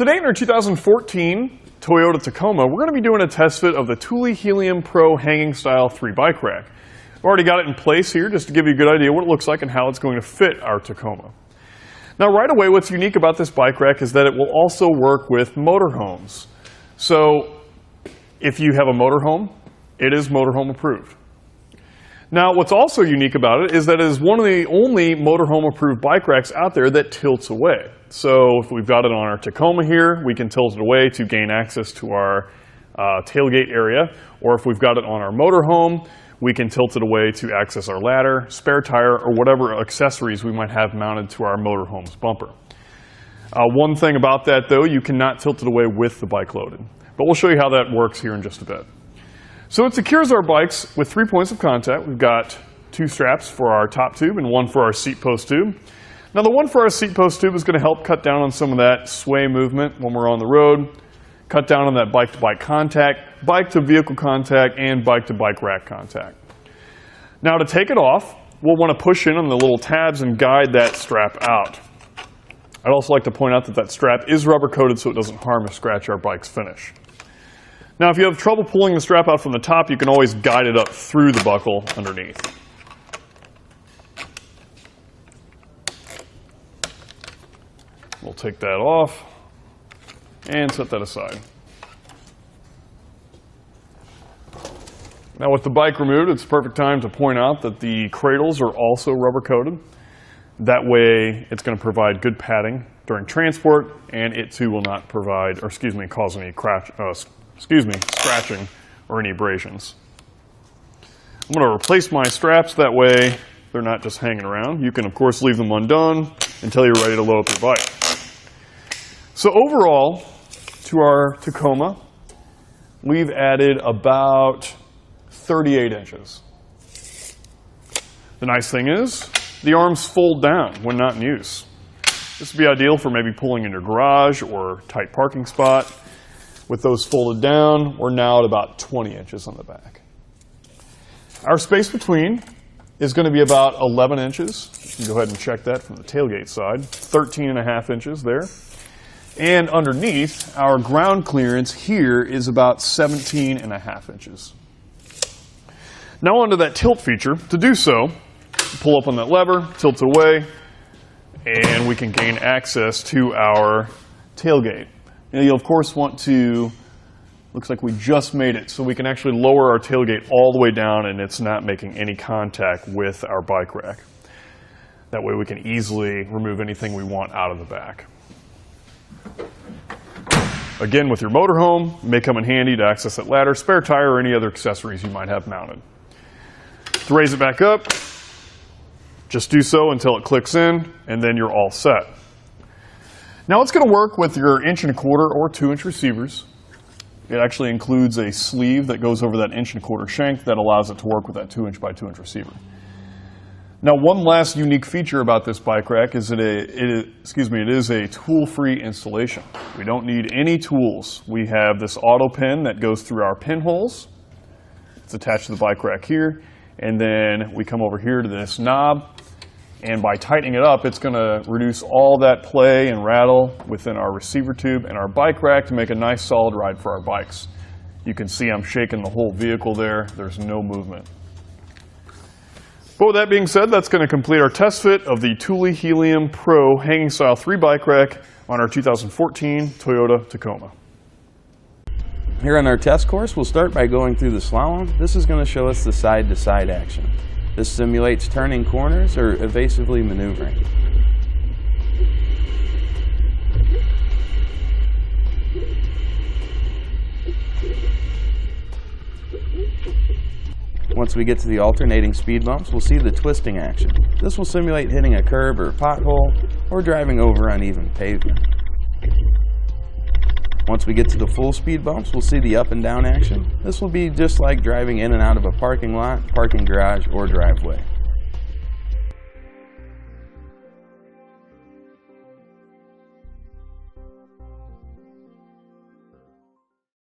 Today in our 2014 Toyota Tacoma, we're going to be doing a test fit of the Thule Helium Pro Hanging Style 3 Bike Rack. I've already got it in place here just to give you a good idea what it looks like and how it's going to fit our Tacoma. Now right away, what's unique about this bike rack is that it will also work with motorhomes. So if you have a motorhome, it is motorhome approved. Now what's also unique about it is that it is one of the only motorhome approved bike racks out there that tilts away. So if we've got it on our Tacoma here, we can tilt it away to gain access to our tailgate area. Or if we've got it on our motorhome, we can tilt it away to access our ladder, spare tire, or whatever accessories we might have mounted to our motorhome's bumper. One thing about that though, you cannot tilt it away with the bike loaded. But we'll show you how that works here in just a bit. So it secures our bikes with 3 points of contact. We've got 2 straps for our top tube and 1 for our seat post tube. Now the one for our seat post tube is going to help cut down on some of that sway movement when we're on the road, cut down on that bike-to-bike contact, bike-to-vehicle contact, and bike-to-bike rack contact. Now to take it off, we'll want to push in on the little tabs and guide that strap out. I'd also like to point out that that strap is rubber coated so it doesn't harm or scratch our bike's finish. Now if you have trouble pulling the strap out from the top, you can always guide it up through the buckle underneath. We'll take that off and set that aside. Now with the bike removed, it's a perfect time to point out that the cradles are also rubber coated. That way it's going to provide good padding during transport, and it too will not provide, or cause any scratching or any abrasions. I'm going to replace my straps, that way they're not just hanging around. You can of course leave them undone until you're ready to load up your bike. So overall, to our Tacoma, we've added about 38 inches. The nice thing is, the arms fold down when not in use. This would be ideal for maybe pulling in your garage or tight parking spot. With those folded down, we're now at about 20 inches on the back. Our space between is going to be about 11 inches. You can go ahead and check that from the tailgate side. 13.5 inches there. And underneath, our ground clearance here is about 17.5 inches. Now onto that tilt feature. To do so, pull up on that lever, tilt it away, and we can gain access to our tailgate. Now you'll of course want to, looks like we just made it, so we can actually lower our tailgate all the way down and it's not making any contact with our bike rack. That way we can easily remove anything we want out of the back. Again, with your motorhome, it may come in handy to access that ladder, spare tire, or any other accessories you might have mounted. To raise it back up, just do so until it clicks in, and then you're all set. Now it's going to work with your 1 1/4 or 2-inch receivers. It actually includes a sleeve that goes over that 1 1/4 shank that allows it to work with that 2-inch by 2-inch receiver. Now one last unique feature about this bike rack is that it is a tool-free installation. We don't need any tools. We have this auto pin that goes through our pinholes. It's attached to the bike rack here. And then we come over here to this knob. And by tightening it up, it's going to reduce all that play and rattle within our receiver tube and our bike rack to make a nice solid ride for our bikes. You can see I'm shaking the whole vehicle there. There's no movement. But with that being said, that's going to complete our test fit of the Thule Helium Pro Hanging Style 3 Bike Rack on our 2014 Toyota Tacoma. Here on our test course, we'll start by going through the slalom. This is going to show us the side-to-side action. This simulates turning corners or evasively maneuvering. Once we get to the alternating speed bumps, we'll see the twisting action. This will simulate hitting a curb or pothole or driving over uneven pavement. Once we get to the full speed bumps, we'll see the up and down action. This will be just like driving in and out of a parking lot, parking garage, or driveway.